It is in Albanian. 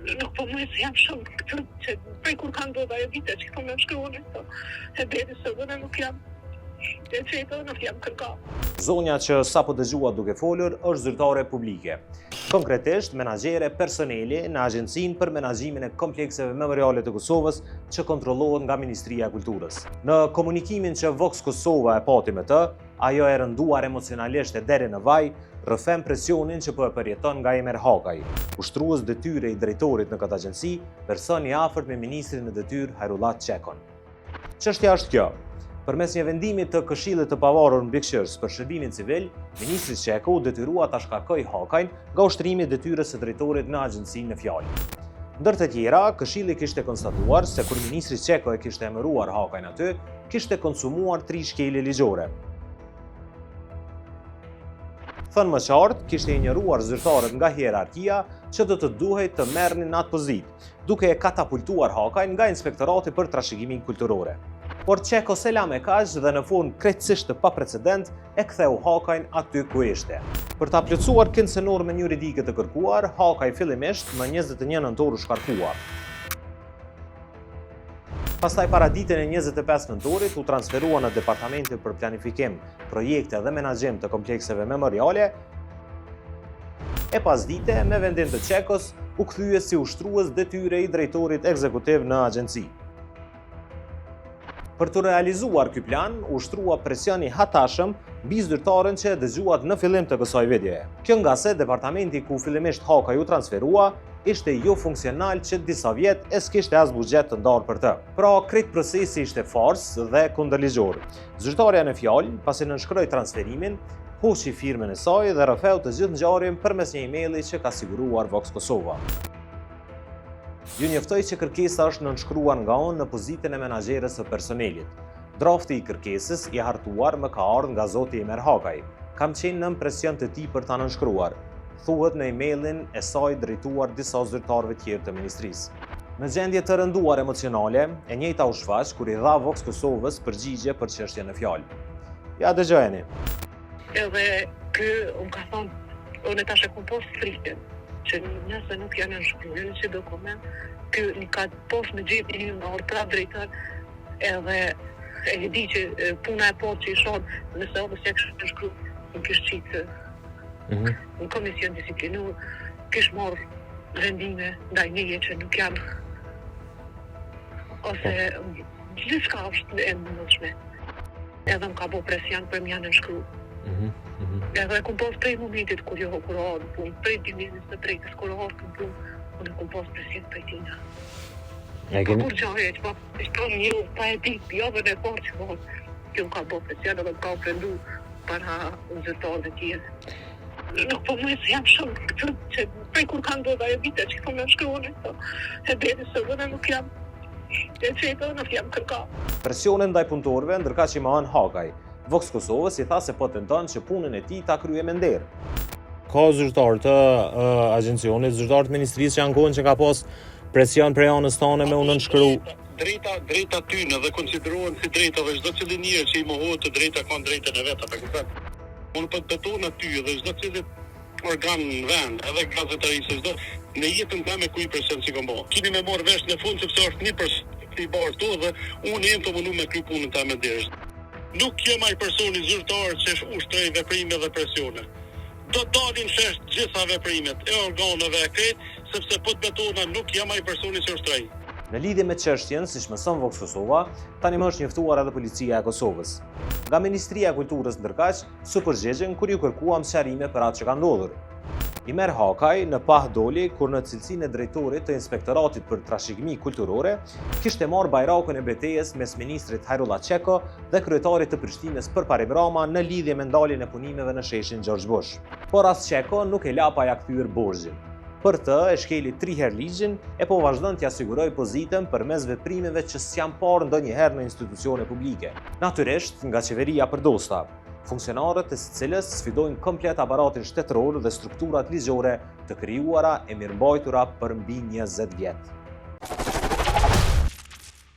Nuk po më se jam shumë këtë që prej kur kanë ndodhur ajo vite që po më shkruan këto. E deri sot unë nuk jam e çeto, nuk jam kërka. Zonja që sapo dëgjuat duke folur është zyrtare publike. Konkretisht menaxhere personeli në Agjencinë për Menaxhimin e Komplekseve Memoriale të Kosovës që kontrollohet nga Ministria e Kulturës. Në komunikimin që Vox Kosova e pati me të, ajo e rënduar emocionalisht e deri në vaj, rrëfem presionin që po e përjeton nga Emir Hakaj, ushtrues detyre i drejtorit në këtë agjenci, person i afërt me ministrin në detyrë Hajrullah Çekon. Çështja është kjo. Përmes një vendimi të Këshillit të Pavarur Mbikëqyrës për Shërbimin Civil, ministri Çeko u detyrua ta shkarkojë Hakajn nga ushtrimi i detyrës së drejtorit në agjencinë në fjalë. Ndër të tjera, Këshilli kishte konstatuar se kur ministri Çeko e kishte emëruar Hakajn aty, kishte konsumuar 3 shkelje ligjore. Thënë më qartë, kishte injoruar zyrtarët nga hierarkia që do të duhej të merrnin atë pozitë, duke e katapultuar Hakajn nga Inspektorati për Trashëgimin Kulturore. Por Çeko se la me kaq dhe në fund krejtësisht të paprecedent e ktheu Hakajn aty ku ishte. Për ta plotësuar këndse normën juridike të kërkuar, Hakaj fillimisht më 21 nëntor u shkarkua. Pastaj para ditën e 25 nëntorit u transferua në Departamentin për Planifikim, Projekte dhe Menaxhim të Komplekseve Memoriale, e pas dite me vendim të Çekos u kthye si ushtrues detyre i drejtorit ekzekutiv në agjenci. Për të realizuar ky plan, u shtrua presion i hatashëm mbi zyrtarën që e dëgjuat në fillim të kësaj videoje. Kjo nga se departamenti ku fillimisht Hakaj u transferua ishte jo funksional që disa vjet e s'kishte as buxhet të ndarë për të. Pra, krejt procesi ishte farsë dhe kundërligjor. Zyrtarja në fjalë, pasi nënshkroi transferimin, hoqi firmën e saj dhe rrëfeu të gjithë ngjarjen përmes një emaili që ka siguruar Vox Kosova. Ju njoftoj që kërkesa është nënshkruar nga unë në pozitën e menaxherës së personelit. Drafti i kërkesës i hartuar më ka ardhur nga zoti Emir Hakaj. Kam qenë nën presion të tij për ta nënshkruar, thuhet në emailin e saj drejtuar disa zyrtarëve tjerë të ministrisë. Në gjendje të rënduar emocionale, e njëjta u shfaq kur i dha Vox Kosovës përgjigje për çështjen në fjalë. Ja dëgjojeni. Edhe ky unë ka thonë, unë tash e kam pas frikën që nëse nuk janë shkruar në si dokument, ky një ka pas në gjithë një nga ortra drejtar, edhe e di që puna e poshtë që i shoh nëse ose se kështë shkru, në kështë qitë në komision disiplinur, kështë marrë vendime ndaj neje që nuk janë, ose gjithçka është e mundshme. Edhe më ka bo presion për më janë shkru. Edhe kom pas prej momentit kur jo kur ardhë punë, prej 2023 kur ardhë punë, unë kom pas presion për tina. Kur gjaje që pa një pa e di pjavën e parë që po, kjo më ka bo presion edhe më ka ofrendu para zyrtarëve tjerë. Nuk po më se jam shumë këtë që prej kur kanë ndodhur ajo vite që po më shkruan këto. E deri sot unë nuk jam e çeto, nuk jam kërka. Presionin ndaj punëtorëve ndërkaq që Iman Hakaj, Vox Kosovës i tha se po tenton që punën e tij ta kryejë me nder. Ka zyrtar të agjencionit, zyrtar të ministrisë që ankohen që ka pas presion prej anës tonë me u nënshkru. Drejta tyne dhe konsiderohen si drejta dhe çdo cili njeri që i mohohet të drejta ka drejtën e vet, apo kupton? Unë po të beton aty dhe çdo cili organ në vend, edhe gazetarisë çdo në jetën time ku i presion si kombo. Keni më marr vesh në fund sepse është një person i bartu dhe unë jam të mundu me kry punën time deri. Nuk jem ai personi zyrtar që ushtroi veprime dhe presione. Do dalin shesh gjitha veprimet e organeve e krejt, sepse po të betona nuk jam ai personi që ushtroi. Në lidhje me çështjen, siç mëson Vox Kosova, tani më është njoftuar edhe policia e Kosovës. Nga Ministria e Kulturës ndërkaq, su përgjigjen kur ju kërkuam sqarime për atë që ka ndodhur. Imer Hakaj në pah doli kur në cilësinë e drejtorit të Inspektoratit për Trashëgimi Kulturore kishte marrë bajrakun e betejës mes ministrit Hajrullah Çeko dhe kryetarit të Prishtinës Përparim Rama në lidhje me ndaljen e punimeve në sheshin George Bush. Por as Çeko nuk e la pa ja kthyer borxhin. Për të e shkeli 3 herë ligjin e po vazhdon t'ia siguroj pozitën përmes veprimeve që s'janë parë ndonjëherë në institucione publike. Natyrisht nga qeveria përdosta. Funksionarët e secilës sfidojnë komplet aparatin shtetëror dhe strukturat ligjore të krijuara e mirëmbajtura për mbi 20 vjet.